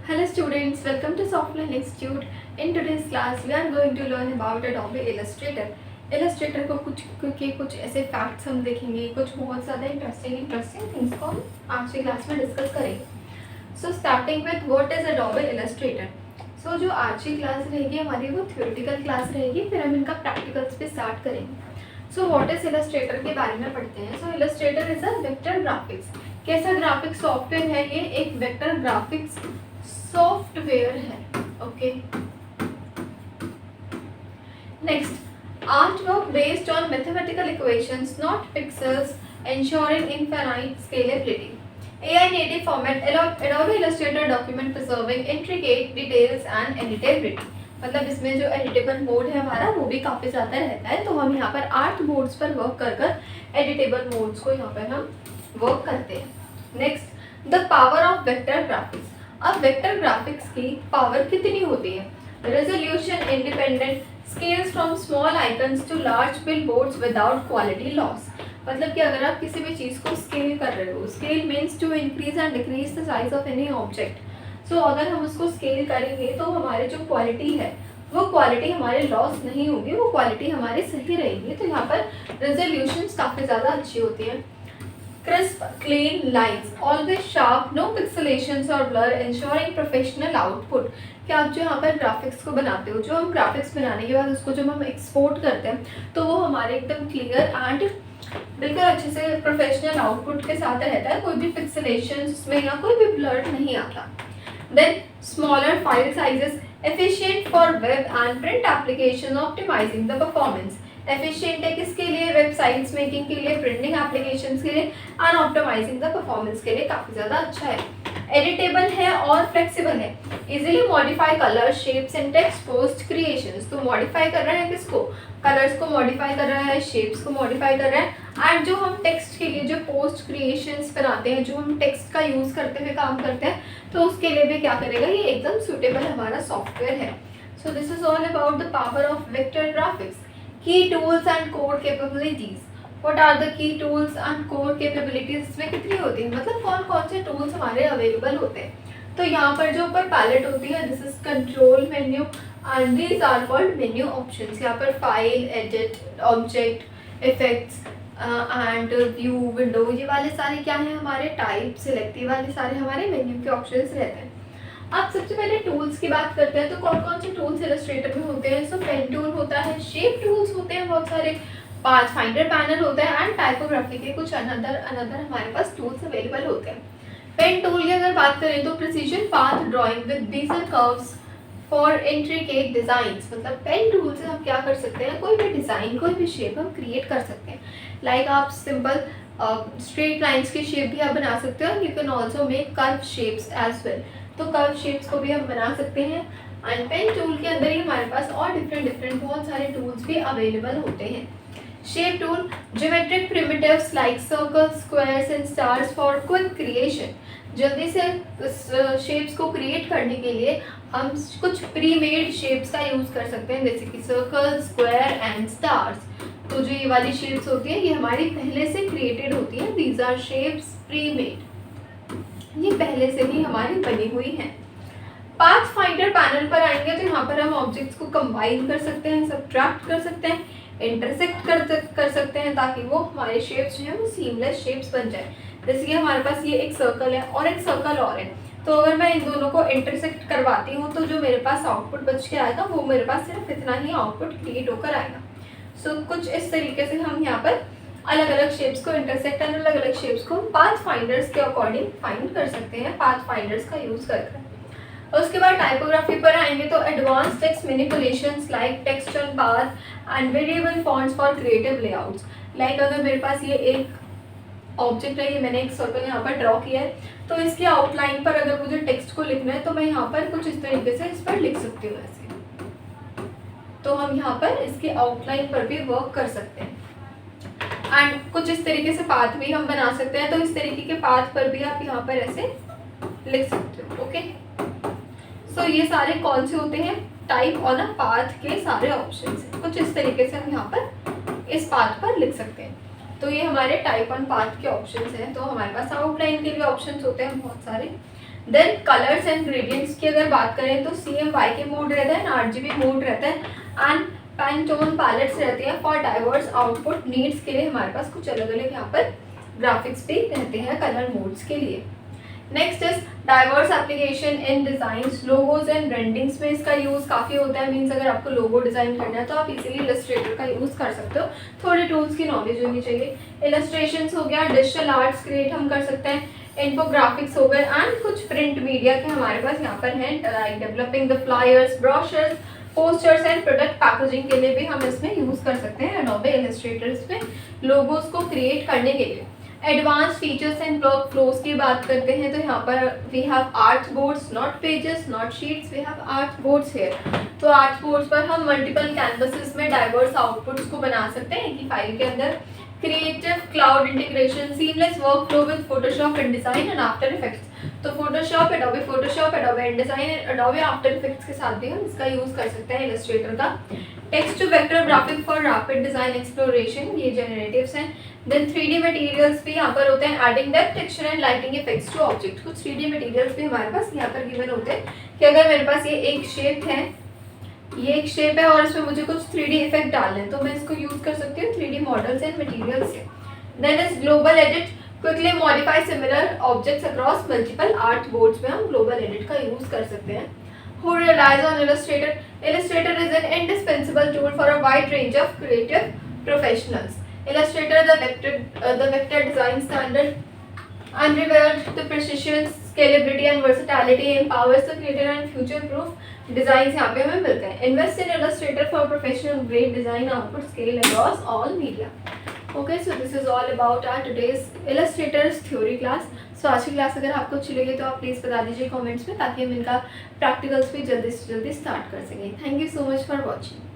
Hello students, welcome to Software Institute. In today's class, we are going to learn about Adobe Illustrator. Illustrator को कुछ ऐसे facts हम देखेंगे, कुछ बहुत ज़्यादा इंटरेस्टिंग थिंग्स को हम आज की क्लास में डिस्कस करेंगे. So starting with what is Adobe Illustrator. सो जो आज की क्लास रहेगी हमारी वो थ्योरेटिकल क्लास रहेगी, फिर हम इनका प्रैक्टिकल्स पे स्टार्ट करेंगे. सो व्हाट इज इलस्ट्रेटर के बारे में पढ़ते हैं. So Illustrator is a vector graphics. कैसा ग्राफिक्स सॉफ्टवेयर है ये? एक वेक्टर ग्राफिक्स सॉफ्टवेयर है. Okay, next, artwork based on mathematical equations not pixels, ensuring infinite scalability. AI native format, Adobe Illustrator document preserving intricate details and editability. मतलब इसमें जो editable mode है हमारा वो भी काफ़ी ज़्यादा रहता है. तो हम यहाँ पर आर्ट मोड्स पर वर्क कर एडिटेबल मोड्स को यहाँ पर हम वर्क करते हैं. Next, the power of vector graphics. अब वेक्टर ग्राफिक्स की पावर कितनी होती है? Resolution independent, scales from small icons to large billboards without quality loss. मतलब कि अगर आप किसी भी चीज़ को स्केल कर रहे हो, scale means to increase and decrease the size of any object. So अगर हम उसको स्केल करेंगे तो हमारी जो क्वालिटी है वो क्वालिटी हमारे लॉस नहीं होगी, वो क्वालिटी हमारी सही रहेगी. तो यहाँ पर रेजोल्यूशन काफ़ी ज़्यादा अच्छी होती है. Crisp, clean lines, always sharp, no pixelations or blur, ensuring professional output. कि आप जो यहाँ पर ग्राफिक्स को बनाते हो, जो हम ग्राफिक्स बनाने के बाद उसको जब हम एक्सपोर्ट करते हैं तो वो हमारे एकदम क्लियर एंड बिल्कुल अच्छे से प्रोफेशनल आउटपुट के साथ रहता है. कोई भी पिक्सेलेशन उसमें या कोई भी ब्लर नहीं आता. Then smaller file sizes, efficient for web and print application, optimising the performance. Efficient है किसके लिए? वेबसाइट्स मेकिंग के लिए, प्रिंटिंग एप्लीकेशंस के लिए एंड ऑप्टिमाइजिंग द परफॉर्मेंस के लिए काफ़ी ज़्यादा अच्छा है. एडिटेबल है और फ्लेक्सिबल है. Easily modify colour, shapes and text post creations. तो मॉडिफाई कर रहा है किसको? कलर्स को मॉडिफाई कर रहा है, शेप्स को मॉडिफाई कर रहा है. एंड जो हम टेक्स्ट के लिए जो पोस्ट क्रिएशंस बनाते हैं, जो हम टेक्स्ट का यूज़ करते हुए काम करते हैं, तो उसके लिए भी क्या करेगा? ये एकदम सूटेबल हमारा सॉफ्टवेयर है. So this is all about the power of vector graphics. Key tools and core capabilities. What are the key tools and core capabilities? इसमें कितनी होती है, मतलब कौन कौन से टूल्स हमारे अवेलेबल होते हैं. तो यहाँ पर जो ऊपर पैलेट होती है, this is control menu and these are called menu options. यहाँ पर file, edit, object, effects and view, window, ये वाले सारे क्या हैं हमारे? टाइप, सिलेक्टिव वाले सारे हमारे मेन्यू के ऑप्शंस रहते हैं. अब सबसे पहले टूल्स की बात करते हैं. तो कौन कौन से टूल्स इलस्ट्रेटर में होते हैं? सो पेन टूल होता है, शेप टूल्स होते हैं बहुत सारे, पाथफाइंडर पैनल होता है एंड टाइपोग्राफी के कुछ अनदर हमारे पास टूल्स अवेलेबल होते हैं. पेन टूल की अगर बात करें तो precision path drawing with bezier curves for intricate designs. मतलब पेन टूल से हम क्या कर सकते हैं? कोई भी डिज़ाइन, कोई भी शेप हम क्रिएट कर सकते हैं. लाइक आप सिंपल स्ट्रेट लाइन्स की शेप भी आप बना सकते हो. You can also make curve shapes as well. तो कर्व शेप्स को भी हम बना सकते हैं. एंड पेन टूल के अंदर ही हमारे पास और डिफरेंट बहुत सारे टूल्स भी अवेलेबल होते हैं. Shape tool, geometric primitives like circles, squares and stars for quick creation. जल्दी से शेप्स को क्रिएट करने के लिए हम कुछ प्री मेड शेप्स का यूज़ कर सकते हैं, जैसे कि सर्कल, स्क्वायर एंड स्टार्स. तो जो ये वाली शेप्स होती है ये हमारी पहले से क्रिएटेड होती है. These are shapes pre made, ये पहले से ही हमारी बनी हुई है. पाथ फाइंडर पैनल पर आएंगे तो यहाँ पर हम ऑब्जेक्ट्स को कंबाइन कर सकते हैं, सब्ट्रैक्ट कर सकते हैं, इंटरसेक्ट कर सकते हैं, ताकि वो हमारे शेप्स जो है वो सीमलेस शेप्स बन जाए. जैसे कि हमारे पास ये एक सर्कल है और एक सर्कल और है, तो अगर मैं इन दोनों को इंटरसेक्ट करवाती हूँ तो जो मेरे पास आउटपुट बच के आएगा वो मेरे पास सिर्फ इतना ही आउटपुट क्रिएट होकर आएगा. सो कुछ इस तरीके से हम यहाँ पर अलग अलग शेप्स को इंटरसेक्ट एंड अलग अलग शेप्स को पाथ फाइंडर्स के अकॉर्डिंग फाइंड कर सकते हैं, पाथ फाइंडर्स का यूज़ करके. उसके बाद टाइपोग्राफी पर आएंगे तो advance text manipulations like text on path and variable fonts for creative layouts. Like अगर मेरे पास ये एक ऑब्जेक्ट है, ये मैंने एक सर्कल यहाँ पर ड्रॉ किया है, तो इसकी आउटलाइन पर अगर मुझे टेक्स्ट को लिखना है तो मैं यहाँ पर कुछ इस तरीके से इस पर लिख सकती हूँ ऐसे. तो हम यहाँ पर इसकी आउटलाइन पर भी वर्क कर सकते हैं. एंड कुछ इस तरीके से पाथ भी हम बना सकते हैं, तो इस तरीके के पाथ पर भी आप यहाँ पर ऐसे लिख सकते हो. ओके, सो ये सारे कौन से होते हैं? टाइप ऑन अ पाथ के सारे ऑप्शंस हैं. कुछ इस तरीके से हम यहाँ पर इस पाथ पर लिख सकते हैं. तो ये हमारे टाइप ऑन पाथ के ऑप्शंस हैं. तो हमारे पास आउटलाइन के लिए ऑप्शंस होते हैं बहुत सारे. देन कलर्स एंड ग्रेडियंट्स की अगर बात करें तो CMYK मोड रहता है, RGB मोड रहता है एंड पैंटोन पैलेट्स रहती है फॉर डाइवर्स आउटपुट नीड्स के लिए हमारे पास कुछ अलग अलग यहाँ पर ग्राफिक्स भी रहते हैं कलर मोड्स के लिए। Next is diverse application in designs, logos and brandings में इसका यूज़ काफ़ी होता है। मीन्स अगर आपको लोगो डिज़ाइन करना है तो आप इजीली इलस्ट्रेटर का यूज़ कर सकते हो, थोड़े टूल्स की नॉलेज होनी चाहिए। इलस्ट्रेशंस हो गया, डिजिटल आर्ट्स क्रिएट हम कर सकते हैं, इन्फोग्राफिक्स हो गए एंड कुछ प्रिंट मीडिया के हमारे पास यहाँ पर हैं, like developing the flyers, brochures, posters and product packaging के लिए भी हम इसमें यूज़ कर सकते हैं एडोबे इलस्ट्रेटर्स में लोगोज को क्रिएट करने के लिए। Advance features and workflows की बात करते हैं तो यहाँ पर we have artboards, not pages, not sheets, we have artboards here. तो आर्ट बोर्ड्स पर हम मल्टीपल कैनवसेस में डाइवर्स आउटपुट्स को बना सकते हैं एक ही फाइल के अंदर। Creative Cloud integration, seamless workflow with Photoshop, InDesign and After Effects. तो Photoshop, Adobe Photoshop, Adobe InDesign and Adobe After Effects के साथ भी हम इसका यूज़ कर सकते हैं इलस्ट्रेटर का। Text to vector graphic for rapid design exploration, ये जनरेटिव्स हैं। देन 3D मटेरियल्स भी यहाँ पर होते हैं, adding depth, texture and lighting effects to object. कुछ 3D मटेरियल्स भी हमारे पास यहाँ पर गिवन होते हैं कि अगर मेरे पास ये एक शेप है, ये एक शेप है और इसमें मुझे कुछ 3D इफेक्ट डालने हैं तो मैं इसको यूज़ कर सकती हूँ 3D मॉडल्स एंड मटेरियल्स से। Then is global edit, quickly modify similar objects across multiple artboards में हम ग्लोबल एडिट का यूज़ कर सकते हैं। Who relies on Illustrator? Illustrator is an indispensable tool for a wide range of creative professionals. Illustrator, the vector design standard, unrivaled the precision, scalability and versatility, empowers the creator and future-proof designs यहाँ पे हमें मिलते हैं। Invest in Illustrator for professional grade design output scale across all media. Okay, so this is all about our today's Illustrators theory class. सो आज की class अगर आपको अच्छी लगी तो आप प्लीज़ बता दीजिए कमेंट्स में ताकि हम इनका प्रैक्टिकल्स भी जल्दी से जल्दी स्टार्ट कर सकें। Thank you so much for watching.